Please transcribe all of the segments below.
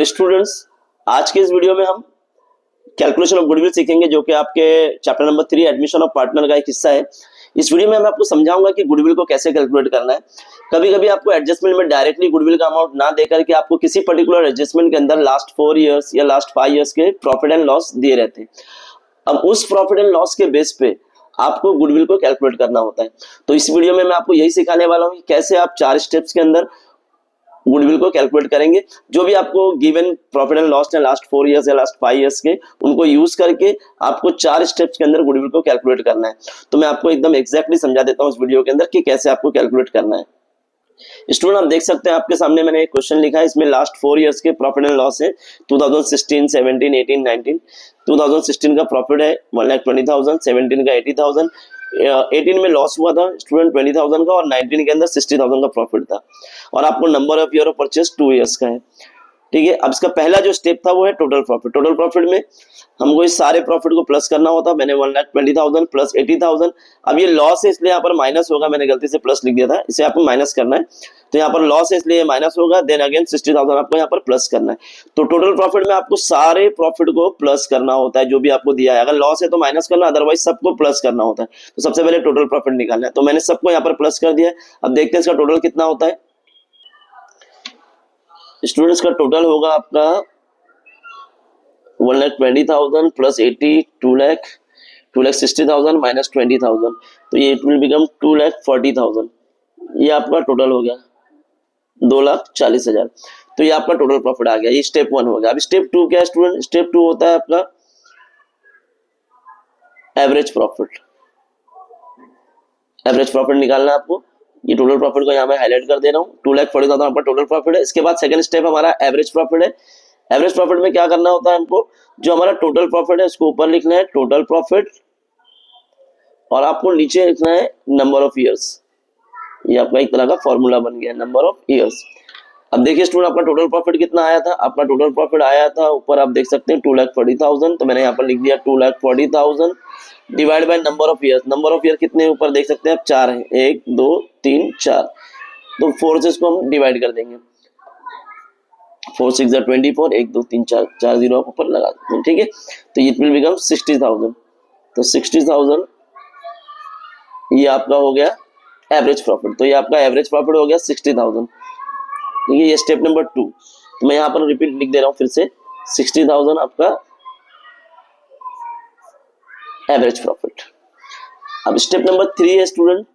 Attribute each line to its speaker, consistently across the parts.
Speaker 1: तो स्टूडेंट्स, आज के इस वीडियो में हम कैलकुलेशन ऑफ गुडविल सीखेंगे, जो कि आपके chapter number 3 admission of partner का एक हिस्सा है। इस वीडियो में मैं आपको समझाऊंगा कि गुडविल को कैसे कैलकुलेट करना है। कभी कभी आपको एडजस्टमेंट में डायरेक्टली गुडविल का अमाउंट ना देकर के आपको किसी पर्टिकुलर एडजस्टमेंट के अंदर लास्ट 4 इयर्स या लास्ट 5 इयर्स के प्रॉफिट एंड लॉस दिए रहते हैं। अब उस प्रॉफिट एंड लॉस के बेस पे आपको गुडविल को कैलकुलेट करना होता है। तो इस वीडियो में मैं आपको यही सिखाने वाला हूँ कि कैसे आप 4 स्टेप्स के अंदर गुडविल को कैलकुलेट करेंगे। जो भी आपको गिवन प्रॉफिट एंड लॉस है लास्ट 4 इयर्स या लास्ट 5 इयर्स के, उनको यूज करके आपको 4 स्टेप्स के अंदर गुडविल को कैलकुलेट करना है। तो मैं आपको एकदम एग्जैक्टली समझा देता हूँ इस वीडियो के अंदर कि कैसे आपको कैलकुलेट करना है। स्टूडेंट, आप देख सकते हैं आपके सामने मैंने एक क्वेश्चन लिखा है। इसमें लास्ट 4 इयर्स के प्रॉफिट एंड लॉस है 2016, 17, 18, 19। 2016 का प्रॉफिट है 1,20,000, 17 का 80,000, 18 में लॉस हुआ था स्टूडेंट 20,000 का, और 19 के अंदर 60,000 का प्रॉफिट था। और आपको number of year of purchase 2 years का है। ठीक है, अब इसका पहला जो स्टेप था वो है टोटल प्रॉफिट। टोटल प्रॉफिट में हमको इस सारे प्रॉफिट को प्लस करना होता। मैंने 1,20,000 प्लस 80,000। अब ये लॉस है इसलिए यहाँ पर माइनस होगा, मैंने गलती से प्लस लिख दिया था, इसे आपको माइनस करना है। तो यहाँ पर लॉस है इसलिए माइनस होगा, देन अगेन 60,000 आपको यहाँ पर प्लस करना है। तो टोटल प्रॉफिट में आपको सारे प्रॉफिट को प्लस करना होता है जो भी आपको दिया है। अगर लॉस है तो माइनस करना, अदरवाइज सबको प्लस करना होता है। तो सबसे पहले टोटल प्रॉफिट निकालना है, तो मैंने सबको यहाँ पर प्लस कर दिया है। अब देखते हैं इसका टोटल कितना होता है। स्टूडेंट्स का टोटल होगा आपका 1,20,000 प्लस 80, 2,60,000 माइनस 20,000, तो ये इट विल बिकम 2,40,000। ये आपका टोटल हो गया 2,40,000। तो ये आपका टोटल प्रॉफिट आ गया। ये स्टेप 1 हो गया। अब स्टेप 2 क्या है स्टूडेंट? स्टेप 2 होता है आपका एवरेज प्रॉफिट। एवरेज प्रॉफिट निकालना है आपको। ये टोटल प्रॉफिट को यहाँ मैं हाईलाइट कर दे रहा हूँ। 2,40,000 आपका टोटल प्रॉफिट है। इसके बाद सेकंड स्टेप हमारा एवरेज प्रॉफिट है। एवरेज प्रॉफिट में क्या करना होता है हमको? जो हमारा टोटल प्रॉफिट है उसको ऊपर लिखना है टोटल प्रॉफिट, और आपको नीचे लिखना है नंबर ऑफ ईयर्स। ये आपका एक तरह का फॉर्मूला बन गया, नंबर ऑफ ईयर्स। अब देखिए स्टूडेंट, आपका टोटल प्रॉफिट कितना आया था? आपका टोटल प्रॉफिट आया था ऊपर आप देख सकते हैं 2,40,000। तो मैंने यहाँ पर लिख दिया 2,40,000 divide by number of years. Number of year कितने ऊपर देख सकते हैं आप? 4 है, 1 2 3 4। तो 4 से इसको हम डिवाइड कर देंगे। 4 6 24, 1 2 3 4, 4 जीरो आप ऊपर लगा देते हैं। ठीक है, तो इट विल बिकम 60,000। तो 60,000 ये आपका हो गया एवरेज प्रॉफिट। तो ये आपका एवरेज प्रॉफिट हो गया 60,000। ठीक है, ये स्टेप नंबर 2। तो मैं यहाँ पर रिपीट लिख दे रहा हूँ फिर से, 60,000 आपका एवरेज प्रॉफिट। अब स्टेप नंबर 3 है स्टूडेंट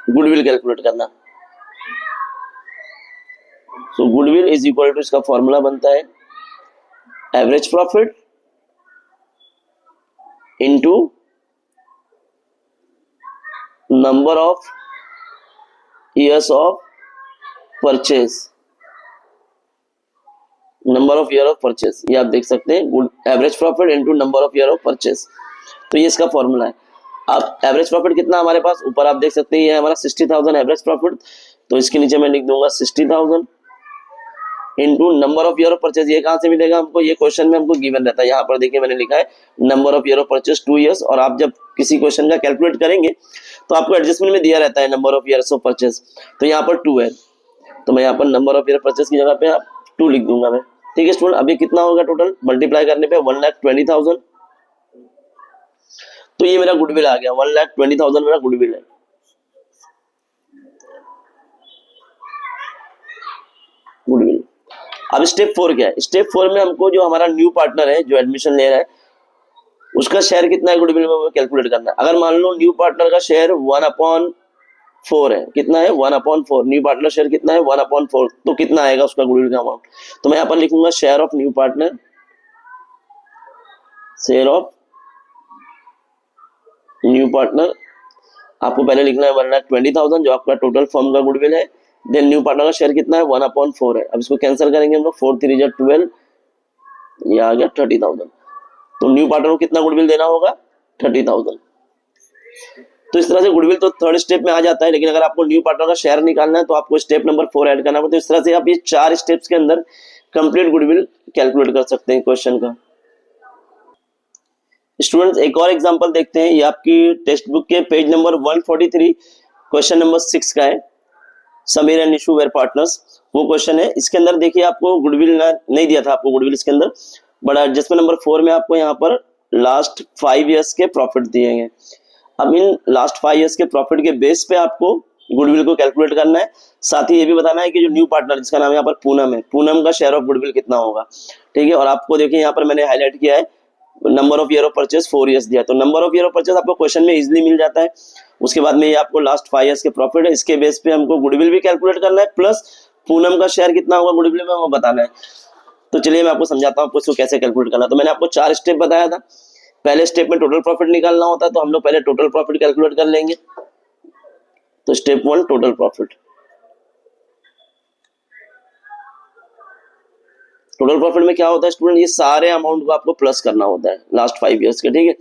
Speaker 1: गुडविल कैलकुलेट करना। सो गुडविल इज इक्वल टू, इसका फॉर्मूला बनता है average profit into number of years of purchase. Number of year of purchase, ये आप देख सकते हैं, average profit into number of year of purchase. तो ये इसका फॉर्मूला है। अब एवरेज प्रॉफिट कितना हमारे पास? ऊपर आप देख सकते हैं ये हमारा 60,000 एवरेज प्रॉफिट। तो इसके नीचे मैं लिख दूंगा 60,000 into number of year of purchase. ये कहां से मिलेगा हमको? ये क्वेश्चन में हमको गिवन रहता है। यहाँ पर देखिए मैंने लिखा है number of year of purchase 2 years. और आप जब किसी क्वेश्चन का कैलकुलेट करेंगे तो आपको एडजस्टमेंट में दिया रहता है number of years of purchase. तो यहाँ पर 2 है, तो मैं यहाँ पर नंबर ऑफ ईयर परचेज की जगह पे आप 2 लिख दूंगा मैं। ठीक है स्टूडेंट, अभी कितना होगा टोटल? मल्टीप्लाई करने पे 1,20,000। तो ये मेरा गुडविल आ गया, 1,20,000 मेरा गुडविल है। गुडविल। अब स्टेप 4 क्या है? स्टेप 4 में हमको जो हमारा न्यू पार्टनर है जो एडमिशन ले रहा है उसका शेयर कितना है गुडविल में वो कैलकुलेट करना है। अगर मान लो न्यू पार्टनर का शेयर 1/4 है, कितना है? 1/4। न्यू पार्टनर शेयर कितना है? 1/4। तो कितना आएगा उसका गुडविल का अमाउंट? तो मैं यहाँ पर लिखूंगा share of new partner, share of new partner. आपको पहले लिखना है 1,20,000 जो आपका टोटल फर्म का गुडविल है। देन न्यू पार्टनर का शेयर कितना है? 1/4 है। अब इसको कैंसिल करेंगे हम लोग, 4 3 जा 12, ये आ गया 30,000। तो न्यू पार्टनर को कितना गुडविल देना होगा? 30,000। तो इस तरह से गुडविल तो थर्ड स्टेप में आ जाता है, लेकिन अगर आपको न्यू पार्टनर का शेयर निकालना है तो आपको स्टेप नंबर 4 ऐड करना पड़ता है। तो इस तरह से आप ये 4 स्टेप्स के अंदर कंप्लीट गुडविल कैलकुलेट कर सकते हैं क्वेश्चन का। स्टूडेंट्स, एक और एग्जांपल देखते हैं। ये आपकी टेक्स्ट बुक के पेज नंबर 143 क्वेश्चन नंबर 6 का है। Sameer and Nishu were partners. वो क्वेश्चन है। इसके अंदर देखिए आपको गुडविल नहीं दिया था आपको गुडविल इसके अंदर, बट एडजस्टमेंट नंबर 4 में आपको यहाँ पर लास्ट 5 ईयर्स के प्रॉफिट दिए गए। अब इन लास्ट 5 ईयर्स के प्रॉफिट के बेस पे आपको गुडविल को कैलकुलेट करना है। साथ ही ये भी बताना है कि जो न्यू पार्टनर जिसका नाम यहाँ पर पूनम है, पूनम का शेयर ऑफ गुडविल कितना होगा, ठीक है। और आपको देखिए यहाँ पर मैंने हाईलाइट किया है number of year of purchase 4 years दिया, तो number of year of purchase आपको क्वेश्चन में इजीली मिल जाता है। उसके बाद में ये आपको लास्ट 5 ईयर्स के प्रॉफिट है, इसके बेस पे हमको गुडविल भी कैलकुलेट करना है, प्लस पूनम का शेयर कितना होगा गुडविल में वो बताना है। तो चलिए मैं आपको समझाता हूँ आपको इसको कैसे कैलकुलेट करना है। तो मैंने आपको 4 स्टेप बताया था। पहले स्टेप में टोटल प्रॉफिट निकालना होता है, तो हम लोग पहले टोटल प्रॉफिट कैलकुलेट कर लेंगे। तो step 1 total profit. Total profit में क्या होता है स्टूडेंट, ये सारे अमाउंट को आपको प्लस करना होता है लास्ट 5 ईयर्स के, ठीक है।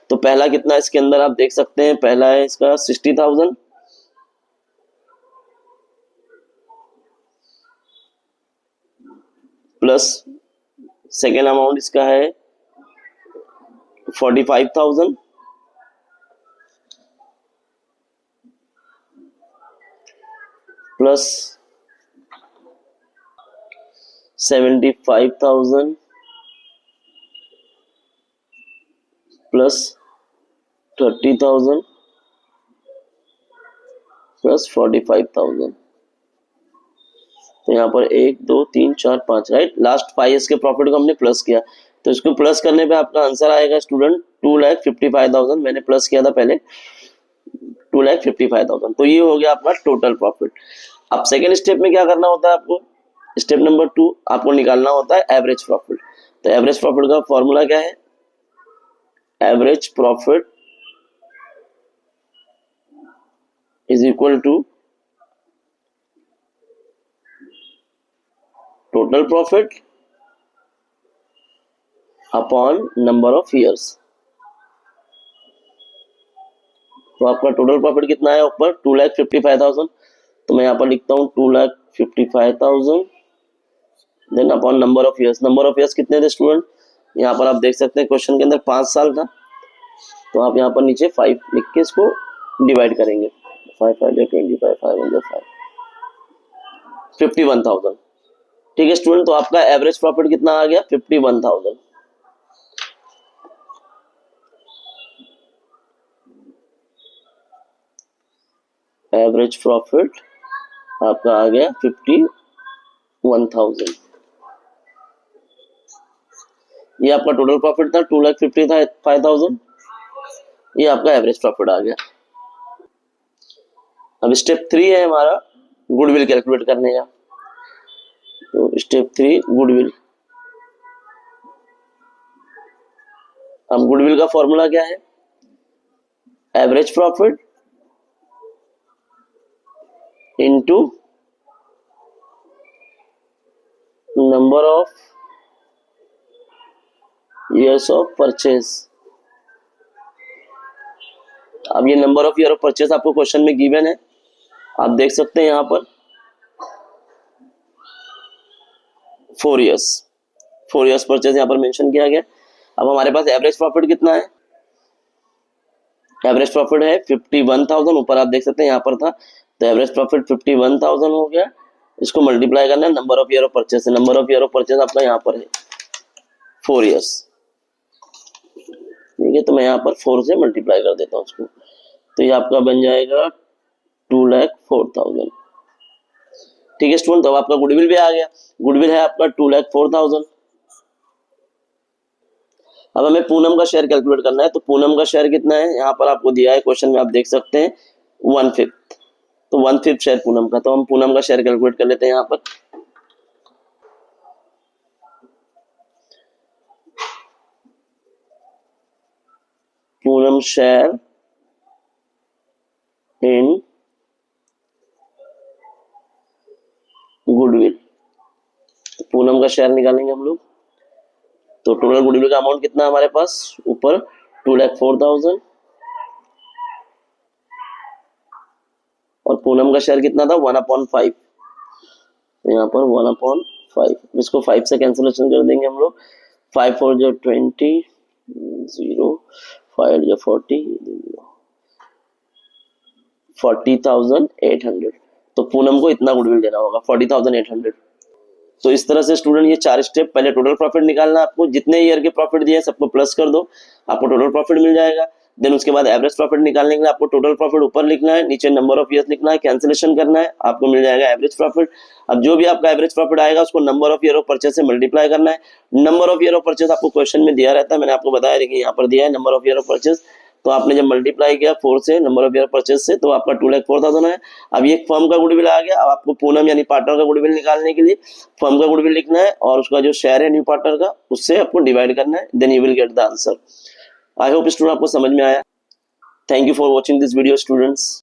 Speaker 1: तो पहला कितना इसके अंदर आप देख सकते हैं, पहला है इसका 60,000 प्लस सेकेंड अमाउंट इसका है 45,000 प्लस 75,000 प्लस 30,000 प्लस 45,000। तो यहाँ पर 1 2 3 4 5, राइट। लास्ट 5 ईयर्स के प्रॉफिट को हमने प्लस किया, तो इसको प्लस करने पे आपका आंसर आएगा स्टूडेंट 2,55,000। मैंने प्लस किया था पहले 2,55,000। तो ये हो गया आपका टोटल प्रॉफिट। अब सेकेंड स्टेप में क्या करना होता है आपको, स्टेप नंबर 2 आपको निकालना होता है एवरेज प्रॉफिट। तो एवरेज प्रॉफिट का फॉर्मूला क्या है, average profit is equal to total profit upon number of years. तो आपका टोटल प्रॉफिट कितना है ऊपर 2,55,000, तो मैं यहाँ पर लिखता हूँ 2,55,000 then upon number of years. Number of years कितने थे स्टूडेंट, यहाँ पर आप देख सकते हैं क्वेश्चन के अंदर 5 साल था, तो आप यहाँ पर नीचे 5 लिख के इसको डिवाइड करेंगे। 5 5 25 5 51,000, ठीक है स्टूडेंट। तो आपका एवरेज प्रॉफिट कितना आ गया 51,000। एवरेज प्रॉफिट आपका आ गया 51,000। ये आपका टोटल प्रॉफिट था 2,55,000, ये आपका एवरेज प्रॉफिट आ गया। अब स्टेप 3 है हमारा गुडविल कैलकुलेट करने का। तो स्टेप 3 गुडविल। अब गुडविल का फॉर्मूला क्या है, average profit into number of years of purchase. अब ये number of year of purchase आपको क्वेश्चन में गिवन है, आप देख सकते हैं यहाँ पर 4 ईयर्स परचेज यहाँ पर मेंशन किया गया। अब हमारे पास एवरेज प्रॉफिट कितना है, एवरेज प्रॉफिट है 51,000, ऊपर आप देख सकते हैं यहाँ पर था, तो एवरेज प्रॉफिट 51,000 हो गया। इसको मल्टीप्लाई करना है number of year of purchase से। Number of year of purchase आपका यहाँ पर है 4 ईयर्स, ठीक है। तो मैं यहाँ पर 4 से मल्टीप्लाई कर देता हूँ उसको, तो ये आपका बन जाएगा 2,04,000, ठीक है स्टूडेंट। तो आपका गुडविल भी आ गया, गुडविल है आपका 2,04,000। अब हमें पूनम का शेयर कैलकुलेट करना है, तो पूनम का शेयर कितना है यहाँ पर आपको दिया है क्वेश्चन में, आप देख सकते हैं 1/5, तो 1/5 शेयर पूनम का। तो हम पूनम का शेयर कैलकुलेट कर लेते हैं यहाँ पर। Poonam share in goodwill, Poonam का शेयर निकालेंगे हम लोग। तो टोटल गुडविल का अमाउंट कितना है हमारे पास ऊपर 2,04,000 और पूनम का शेयर कितना था 1/5, यहाँ पर 1/5, इसको 5 से कैंसिलेशन कर देंगे हम लोग। 5 4 जो 20 0 5 जो 40 40,800, तो पूनम को इतना गुडविल देना होगा 40,800। तो इस तरह से स्टूडेंट ये 4 स्टेप, पहले टोटल प्रॉफिट निकालना है आपको, जितने ईयर के प्रॉफिट दिए सबको प्लस कर दो, आपको टोटल प्रॉफिट मिल जाएगा। देन उसके बाद एवरेज प्रॉफिट निकालने के लिए आपको टोटल प्रॉफिट ऊपर लिखना है, नीचे नंबर ऑफ ईयर्स लिखना है, कैंसिलेशन करना है, आपको मिल जाएगा एवरेज प्रॉफिट। अब जो भी आपका एवरेज प्रॉफिट आएगा उसको number of year of purchase से मल्टीप्लाई करना है। Number of year of purchase आपको क्वेश्चन में दिया रहता है, मैंने आपको बताया, देखिए यहाँ पर दिया है number of year of purchase. तो आपने जब मल्टीप्लाई किया 4 से नंबर ऑफ ईयर परचेज से, तो आपका 2,04,000 है। अब ये फर्म का गुडविल आ गया। अब आपको पूनम यानी पार्टनर का गुडविल निकालने के लिए फर्म का गुडविल लिखना है और उसका जो शेयर है न्यू पार्टनर का उससे आपको डिवाइड करना है, then you will get the answer. I hope student आपको समझ में आया। Thank you for watching this video students.